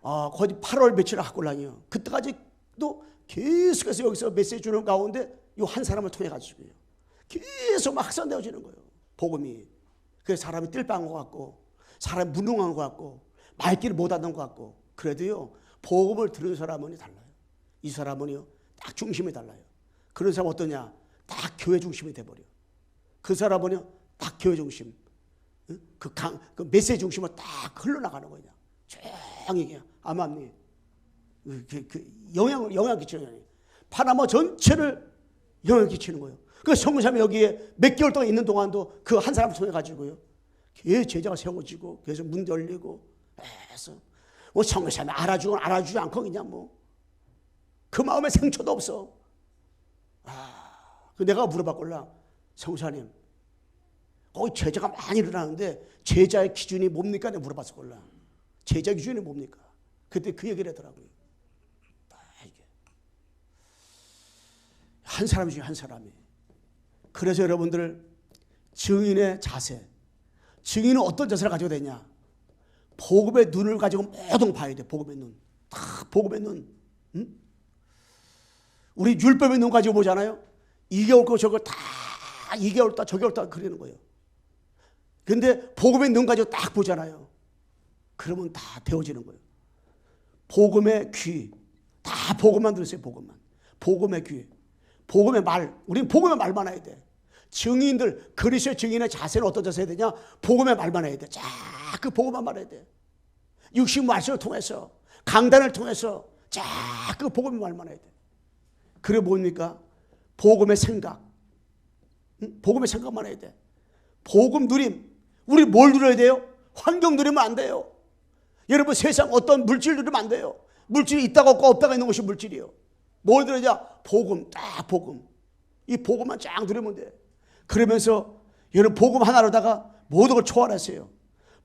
거의 8월 며칠 학골랑이요. 그때까지도 계속해서 여기서 메시지 주는 가운데 이 한 사람을 통해 가지고요. 계속 막 확산되어지는 거예요. 복음이. 그래서 사람이 띨빵한 것 같고 사람이 무능한 것 같고 말귀를 못하는 것 같고 그래도요. 복음을 들은 사람은 달라요. 이 사람은요. 딱 중심이 달라요. 그런 사람 어떠냐? 딱 교회 중심이 돼버려. 그 사람은요. 딱 교회 중심. 그 메시지 중심으로 딱 흘러나가는 거냐. 조용히 그냥 아마님 영향 끼치는 거예요. 파나마 전체를 영향 끼치는 거예요. 그 성삼이 여기에 몇 개월 동안 있는 동안도 그 한 사람을 통해 가지고요. 계속 제자가 세워지고 계속 문 열리고 해서 뭐 성삼이 알아주건 알아주지 않고 그냥 뭐 그 마음에 상처도 없어. 내가 물어봤걸라. 성사님 거기 제자가 많이 일어나는데 제자의 기준이 뭡니까? 내가 물어봤을걸라. 제자 기준이 뭡니까? 그때 그 얘기를 하더라고요. 한 사람 중에 한 사람이. 그래서 여러분들 증인의 자세. 증인은 어떤 자세를 가지고 되냐? 복음의 눈을 가지고 모든 봐야 돼. 복음의 눈. 다 복음의 눈. 응? 우리 율법의 눈 가지고 보잖아요. 이게 옳고 저거 다 이게 옳다 저게 옳다 그러는 거예요. 근데 복음의 눈 가지고 딱 보잖아요. 그러면 다 되어지는 거예요. 복음의 귀. 다 복음만 들으세요. 복음만. 복음의 귀. 복음의 말. 우리는 복음의 말만 해야 돼. 증인들, 그리스도의 증인의 자세는 어떤 자세 해야 되냐? 복음의 말만 해야 돼. 자꾸 복음만 말해야 돼. 육신 말씀을 통해서, 강단을 통해서 자꾸 복음의 말만 해야 돼. 그래 뭡니까? 복음의 생각. 복음의 생각만 해야 돼. 복음 누림. 우리 뭘 누려야 돼요? 환경 누리면 안 돼요. 여러분 세상 어떤 물질 누리면 안 돼요. 물질이 있다가 없고 없다가 있는 것이 물질이에요. 뭘 들어야 복음, 딱 복음. 이 복음만 쫙 누리면 돼. 그러면서 여러분 복음 하나로다가 모든 걸 초월하세요.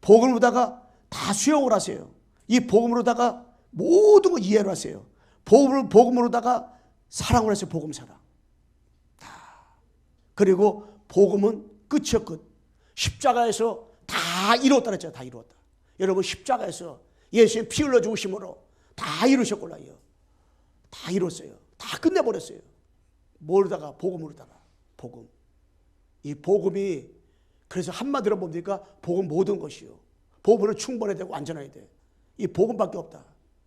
복음으로다가 다 수용을 하세요. 이 복음으로다가 모든 걸 이해를 하세요. 복음으로다가 사랑을 하세요. 복음 사랑. 그리고 복음은 끝이요 끝. 십자가에서 다 이루었다 그랬죠. 다 이루었다. 여러분 십자가에서 예수님 피 흘려 죽으심으로 다 이루셨구나요. 다 이뤘어요. 다 끝내버렸어요. 뭐로다가 복음으로다가 복음. 이 복음이 그래서 한마디로 뭡니까? 복음 모든 것이요. 복음으로 충분해야 되고 완전해야 돼. 이 복음밖에 없다.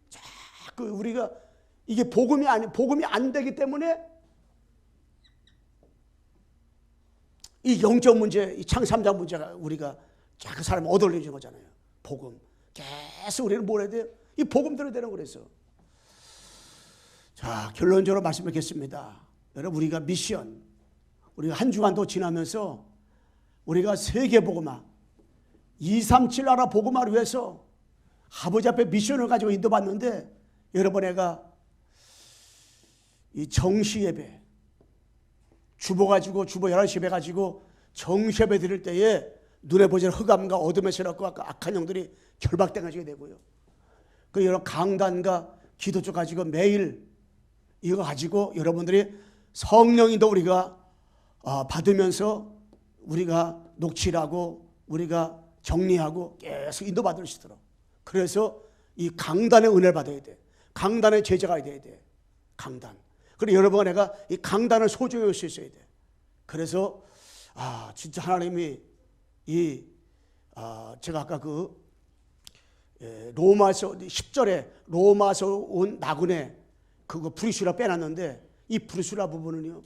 자꾸 우리가 이게 복음이 안 되기 때문에 이 영적 문제, 이 창삼자 문제가 우리가 자꾸 사람을 얻어올리는 거잖아요. 복음. 계속 우리는 뭘 해야 돼요? 이 복음 들어야 되는 거랬어. 자, 결론적으로 말씀드리겠습니다. 여러분, 우리가 미션, 우리가 한 주간도 지나면서 우리가 세계 복음화, 237 나라 복음화를 위해서 아버지 앞에 미션을 가지고 인도받는데 여러분 애가 이 정시 예배, 주보 11시 예배 가지고 정시 예배 드릴 때에 눈에 보이는 흑암과 어둠에 서럽고 악한 영들이 결박당하게 되고요. 그 여러 강단과 기도쪽 가지고 매일 이거 가지고 여러분들이 성령인도 우리가 받으면서 우리가 녹취하고 우리가 정리하고 계속 인도받을 수 있도록. 그래서 이 강단의 은혜를 받아야 돼. 강단의 제자가 돼야 돼. 강단. 그리고 여러분과 내가 이 강단을 소중히 할 수 있어야 돼. 그래서 진짜 하나님이 제가 아까 로마서 10절에 로마서 온 나그네 그거 브리스라 빼놨는데 이 브리스라 부분은요.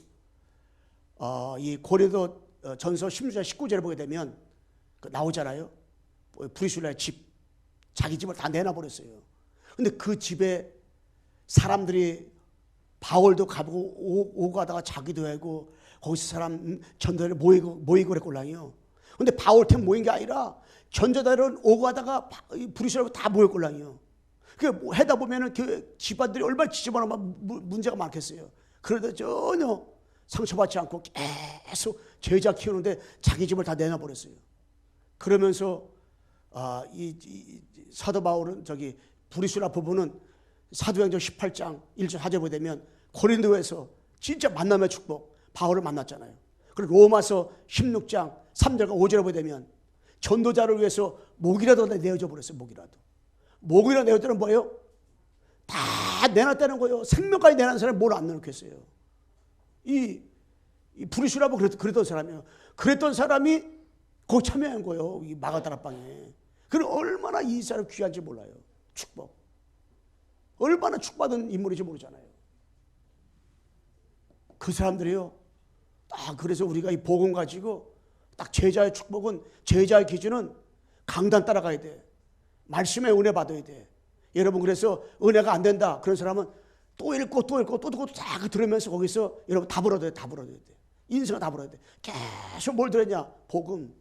이 고린도 전서 16장 19절에 보게 되면 나오잖아요. 브리스라의 집, 자기 집을 다 내놔버렸어요. 근데 그 집에 사람들이 바울도 가보고 오고 가다가 자기도 하고 거기서 사람 전도자들 모이고 그랬걸랑이요. 근데 바울팀 모인 게 아니라 전도자들은 오고 가다가 부리시라고 다 모였걸랑이요. 그 해다 보면은 그 집안들이 얼마나 지저분하면 문제가 많겠어요. 그래도 전혀 상처받지 않고 계속 제자 키우는데 자기 집을 다 내놔버렸어요. 그러면서 이 사도 바울은 저기 브리스라 부부는 사도행전 18장 1절 4절 보게 되면 고린도에서 진짜 만남의 축복 바울을 만났잖아요. 그리고 로마서 16장 3절과 5절에 보게 되면 전도자를 위해서 목이라도 내어줘 버렸어요. 목이라도 내어주는 뭐예요? 다 내놨다는 거예요. 생명까지 내놓은 사람이 뭘 안 내놓겠어요. 이 브리스라고 그랬던 사람이에요. 그랬던 사람이 거기 참여한 거예요. 이 마가다락방에. 그럼 얼마나 이 사람 귀한지 몰라요. 축복. 얼마나 축복받은 인물인지 모르잖아요. 그 사람들이요. 딱 그래서 우리가 이 복음 가지고 딱 제자의 축복은 제자의 기준은 강단 따라가야 돼. 말씀에 은혜 받아야 돼. 여러분 그래서 은혜가 안 된다. 그런 사람은 또 읽고 또 읽고 또 듣고 딱 들으면서 거기서 여러분 다 불어야 돼. 인생을 다 불어야 돼. 계속 뭘 들었냐? 복음.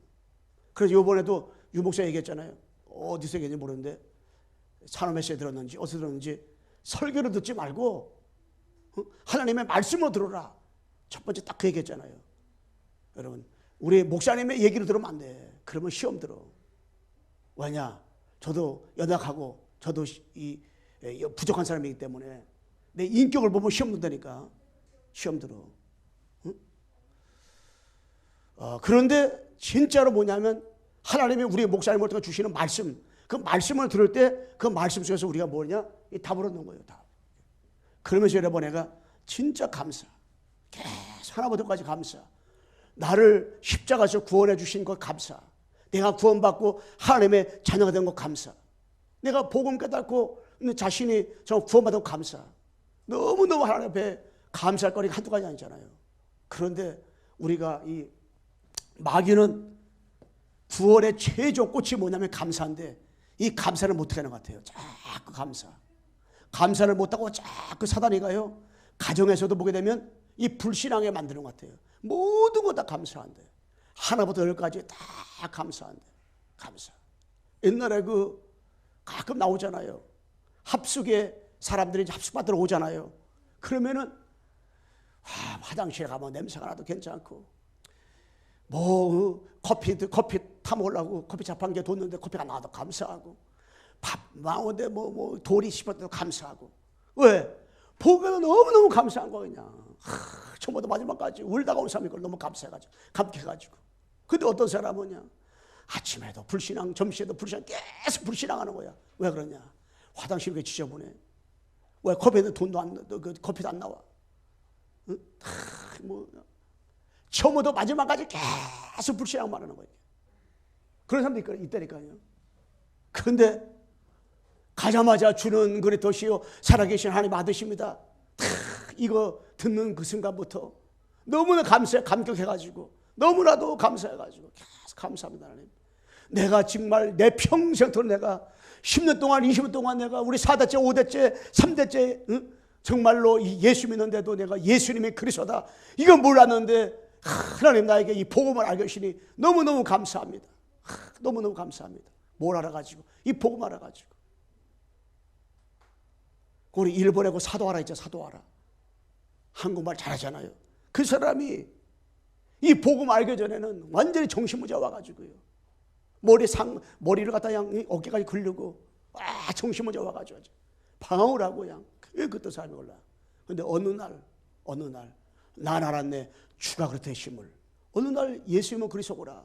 그래서 이번에도 유목사 얘기했잖아요. 어디서 얘기했는지 모르는데 산업에서 들었는지 어디서 들었는지 설교를 듣지 말고 하나님의 말씀을 들어라. 첫 번째 딱 그 얘기했잖아요. 여러분 우리 목사님의 얘기를 들으면 안 돼. 그러면 시험 들어. 왜냐? 저도 연약하고 저도 부족한 사람이기 때문에 내 인격을 보면 시험 든다니까. 시험 들어. 응? 그런데 진짜로 뭐냐면 하나님이 우리 목사님을 통해 주시는 말씀, 그 말씀을 들을 때 그 말씀 속에서 우리가 뭐냐? 답을 얻는 거예요. 답. 그러면서 여러분 내가 진짜 감사. 계속 하나부터까지 감사. 나를 십자가에서 구원해 주신 것 감사. 내가 구원받고 하나님의 자녀가 된 것 감사. 내가 복음 깨닫고 자신이 저 구원받은 것 감사. 너무너무 하나님 앞에 감사할 거리가 한두 가지 아니잖아요. 그런데 우리가 이 마귀는 구원의 최종 꽃이 뭐냐면 감사인데 이 감사를 못하게 하는 것 같아요. 자꾸 감사. 감사를 못하고 자꾸 사단이 가요. 가정에서도 보게 되면 이 불신앙에 만드는 것 같아요. 모든 거 다 감사한대. 하나부터 열까지 다 감사한대. 감사. 옛날에 그 가끔 나오잖아요. 합숙에 사람들이 합숙받으러 오잖아요. 그러면은 화장실에 가면 냄새가 나도 괜찮고 커피 타 먹으려고 커피 자판기에 뒀는데 커피가 나와도 감사하고 밥 나오는데 돌이 씹어도 감사하고. 왜? 보기에도 너무너무 감사한 거 그냥. 처음부터 마지막까지 울다가 온 사람이 그걸 너무 감사해가지고 감격해가지고. 근데 어떤 사람은요 아침에도 불신앙 점심에도 불신앙 계속 불신앙하는 거야. 왜 그러냐? 화장실 왜 지저분해? 왜 커피에도 커피도 안 나와? 응? 처음부터 마지막까지 계속 불신앙만 하는 거예요. 그런 사람도 있다니까요. 그런데 가자마자 주는 그리 도시요 살아계신 하나님 아드십니다. 이거 듣는 그 순간부터 너무나 감격해가지고 너무나도 감사해가지고 계속 감사합니다 하나님. 내가 정말 내 평생토록 내가 10년 동안 20년 동안 내가 우리 4대째 5대째 3대째 응? 정말로 이 예수 믿는데도 내가 예수님이 그리스도다 이거 몰랐는데 하나님 나에게 이 복음을 알게 하시니 너무너무 감사합니다. 너무너무 감사합니다. 뭘 알아가지고 이 복음 알아가지고 우리 일본에 그 사도하라 있죠. 사도하라 한국말 잘하잖아요. 그 사람이 이 복음 알기 전에는 완전히 정신무자 와가지고요. 머리를 갖다 그냥 어깨까지 긁고 정신무자 와가지고 방황을 하고 그냥 그때 사람이 올라. 근데 어느 날 난 알았네. 주가 그렇게 되심을. 어느 날 예수님은 그리스도구나.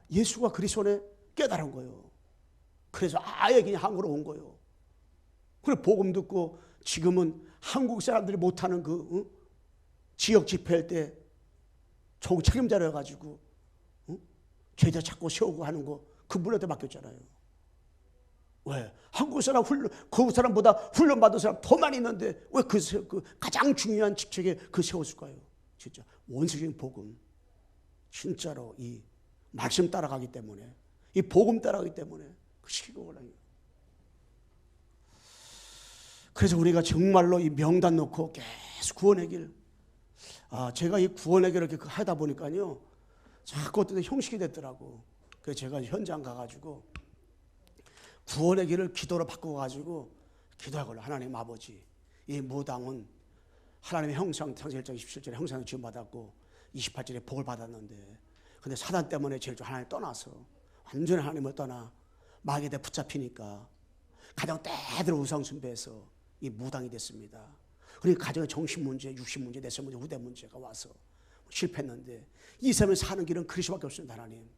예수가 그리스도네 깨달은 거예요. 그래서 아예 그냥 한국으로 온 거예요. 그래 복음 듣고 지금은 한국 사람들이 못하는 지역 집회할 때 총 책임자로 해가지고 제자 찾고 세우고 하는 거 그분한테 맡겼잖아요. 왜? 한국 사람 그 사람보다 훈련받은 사람 더 많이 있는데 왜 그 가장 중요한 직책에 세웠을까요? 진짜 원수적인 복음. 진짜로 이 말씀 따라가기 때문에 이 복음 따라가기 때문에 그 시기가 올라요. 그래서 우리가 정말로 이 명단 놓고 계속 구원의 길, 제가 이 구원의 길을 이렇게 하다 보니까요, 자꾸 어떤 형식이 됐더라고. 그래서 제가 현장 가가지고 구원의 길을 기도로 바꿔가지고 기도하고, 하나님 아버지, 이 무당은 하나님의 형상, 창세기 1장 27절에 형상을 지음받았고 28절에 복을 받았는데, 근데 사단 때문에 제일 좀 하나님 떠나서 완전히 하나님을 떠나 마귀에 붙잡히니까 가정 때대로 우상 숭배해서 이 무당이 됐습니다. 그러니까 가정의 정신 문제, 육신 문제, 내성 문제, 후대 문제가 와서 실패했는데, 이 삶을 사는 길은 그리스도밖에 없습니다. 하나님,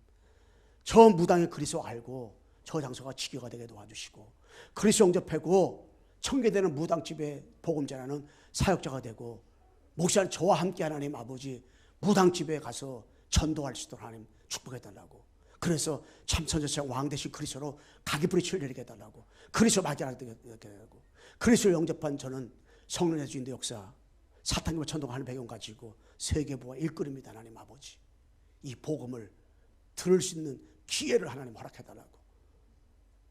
저 무당의 그리스도 알고 저 장소가 지교가 되게 도와주시고, 그리스도 영접하고 청계되는 무당집에 복음 전하는 사역자가 되고, 목사는 저와 함께 하나님 아버지 무당집에 가서 전도할 수 있도록 하나님 축복해달라고. 그래서 참선제사장 왕 대신 그리스도로 가기불이 치료되게 해달라고, 그리스도 맞이하게 하고, 그리스도를 영접한 저는 성령의 주인의 역사, 사탄님을 천동하는 배경 가지고 세계부와 일꾼입니다. 하나님 아버지, 이 복음을 들을 수 있는 기회를 하나님 허락해달라고.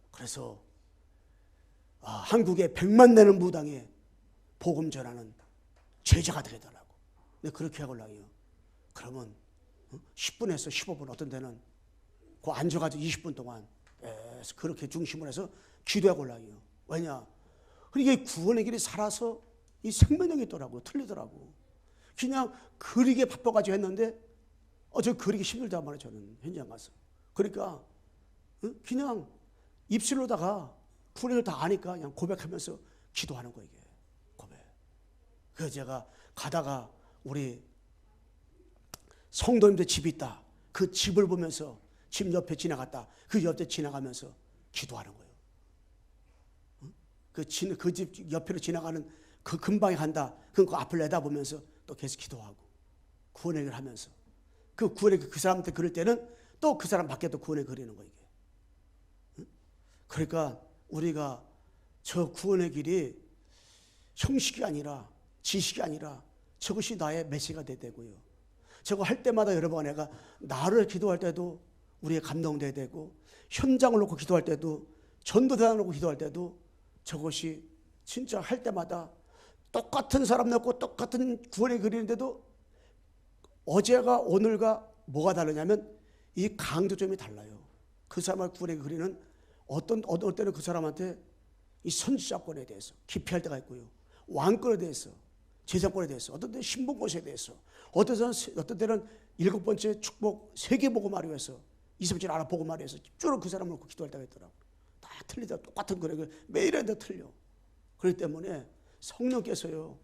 그래서 한국에 100만 되는 무당에 복음 전하는 제자가 되게 해달라고. 근데 그렇게 하려고요. 그러면 10분에서 15분, 어떤 데는 그 앉아가지고 20분 동안 그렇게 중심을 해서 기도하려고요. 왜냐? 이게 구원의 길이 살아서 이 생명력이 있더라고요. 틀리더라고. 그냥 그리게 바빠가지고 했는데, 저 그리기 힘들단 말이에요. 저는 현장 가서. 그러니까 그냥 입술로다가 구원을 다 아니까 그냥 고백하면서 기도하는 거예요. 이게 고백. 그래서 제가 가다가 우리 성도님들 집이 있다. 그 집을 보면서 집 옆에 지나갔다. 그 옆에 지나가면서 기도하는 거예요. 그 집 옆으로 지나가는 그 근방에 간다. 그 앞을 내다보면서 또 계속 기도하고 구원의 길 하면서, 그 구원의 길, 그 사람한테 그릴 때는 또 그 사람 밖에 또 구원의 그리는 거예요. 이게. 그러니까 우리가 저 구원의 길이 형식이 아니라 지식이 아니라 저것이 나의 메시지가 돼야 되고요. 저거 할 때마다 여러분, 내가 나를 기도할 때도 우리의 감동돼야 되고, 현장을 놓고 기도할 때도, 전도대상을 놓고 기도할 때도 저것이 진짜 할 때마다 똑같은 사람 놓고 똑같은 구원의 그리는데도 어제가 오늘과 뭐가 다르냐면 이 강조점이 달라요. 그 사람을 구원의 그리는 어떤 때는 그 사람한테 이 선지자권에 대해서 기피할 때가 있고요, 왕권에 대해서, 제사권에 대해서, 어떤 때는 신분권에 대해서, 어떤 때는 7번째 축복 세계복음화를 위해서 20절 알아보고말을 위해서 쭉 그 사람을 놓고 기도할 때가 있더라고. 다 틀리다. 똑같은 거래. 매일 해도 틀려. 그렇기 때문에 성령께서요,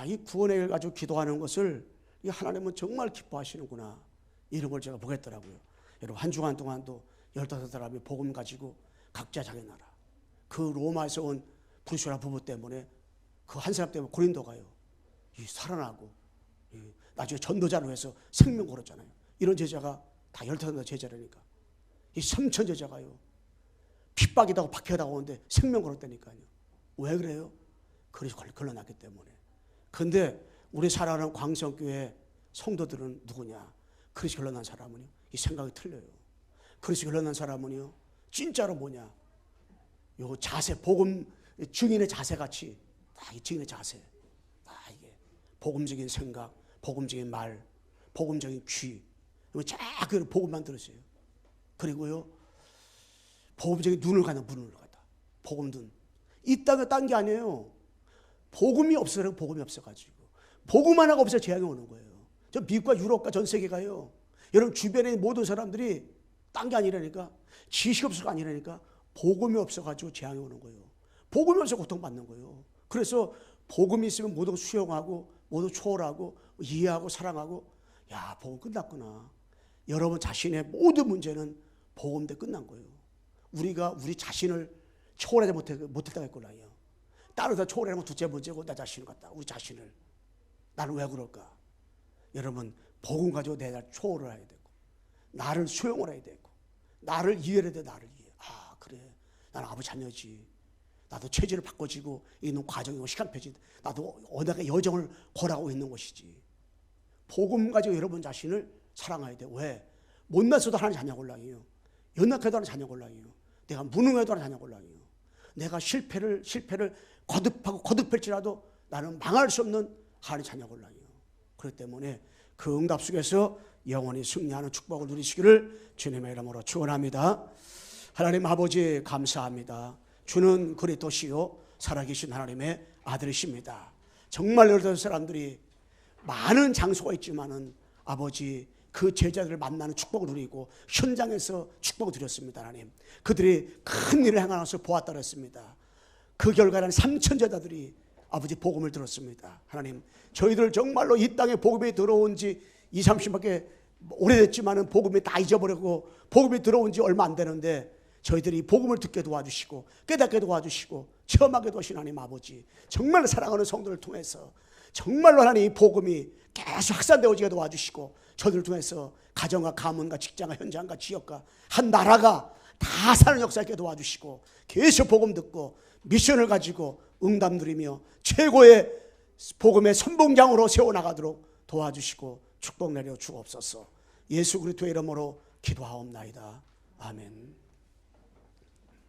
이 구원의 길 가지고 기도하는 것을 이 하나님은 정말 기뻐하시는구나, 이런 걸 제가 보겠더라고요. 여러분, 한 주간 동안도 15사람이 복음 가지고 각자 자기 나라, 그 로마에서 온 브루시라 부부 때문에, 그 한 사람 때문에 고린도 가요. 살아나고 나중에 전도자로 해서 생명 걸었잖아요. 이런 제자가 다 15 제자라니까. 이 3천 제자가요, 핍박이다고 박해하다가 오는데 생명 걸었다니까요. 왜 그래요? 그리스도 걸러놨기 때문에. 그런데 우리 살아가는 광성교회 성도들은 누구냐? 그리스도 걸러난 사람은요, 이 생각이 틀려요. 그리스도 걸러난 사람은요, 진짜로 뭐냐? 요 자세, 복음 증인의 자세같이 이 증인의 자세, 이게 복음적인 생각, 복음적인 말, 복음적인 귀, 쫙 복음만 들으세요. 그리고요, 복음적인 눈을 갖는 문을 갖다. 복음 눈. 이 땅에 딴 게 아니에요. 복음이 없어요. 복음이 없어가지고. 복음 하나가 없어서 재앙이 오는 거예요. 저 미국과 유럽과 전 세계가요, 여러분 주변에 있는 모든 사람들이 딴 게 아니라니까, 지식이 없어가 아니라니까, 복음이 없어가지고 재앙이 오는 거예요. 복음이 없어서 고통받는 거예요. 그래서 복음이 있으면 모두 수용하고, 모두 초월하고, 이해하고, 사랑하고, 복음 끝났구나. 여러분 자신의 모든 문제는 복음 때 끝난 거예요. 우리가 우리 자신을 초월하지 못했다고 했구나요. 다른 다 초월하는 건 둘째 문제고, 나 자신을 갖다, 우리 자신을. 나는 왜 그럴까? 여러분, 복음 가지고 내가 초월을 해야 되고, 나를 수용을 해야 되고, 나를 이해해야 돼. 나를 이해. 그래, 나는 아버지 자녀지. 나도 체질을 바꿔지고 있는 과정이고 시간표지. 나도 언약의 여정을 걸어가고 있는 것이지. 복음 가지고 여러분 자신을 사랑해야 돼. 왜? 못났어도 하나님 자녀 골라요. 연약해도 하나님 자녀 골라요. 내가 무능해도 하나님 자녀 골라요. 내가 실패를 거듭하고 거듭할지라도 나는 망할 수 없는 하나님의 자녀걸라요. 그렇기 때문에 그 응답 속에서 영원히 승리하는 축복을 누리시기를 주님의 이름으로 축원합니다. 하나님 아버지 감사합니다. 주는 그리스도시요 살아계신 하나님의 아들이십니다. 정말 여러 사람들이 많은 장소가 있지만은 아버지 그 제자들을 만나는 축복을 누리고 현장에서 축복을 드렸습니다. 하나님 그들이 큰 일을 행하면서 보았다 그랬습니다. 그 결과는 3천 제자들이 아버지 복음을 들었습니다. 하나님 저희들 정말로 이 땅에 복음이 들어온 지 20, 30밖에 오래됐지만은 복음이 다 잊어버리고 복음이 들어온 지 얼마 안 되는데 저희들이 복음을 듣게 도와주시고 깨닫게 도와주시고 체험하게 도와주신 하나님 아버지 정말 사랑하는 성도를 통해서 정말로 하나님 이 복음이 계속 확산되어지게 도와주시고 저들을 통해서 가정과 가문과 직장과 현장과 지역과 한 나라가 다 사는 역사 있게 도와주시고 계속 복음 듣고 미션을 가지고 응답 누리며 최고의 복음의 선봉장으로 세워나가도록 도와주시고 축복 내려 주옵소서. 예수 그리스도의 이름으로 기도하옵나이다. 아멘.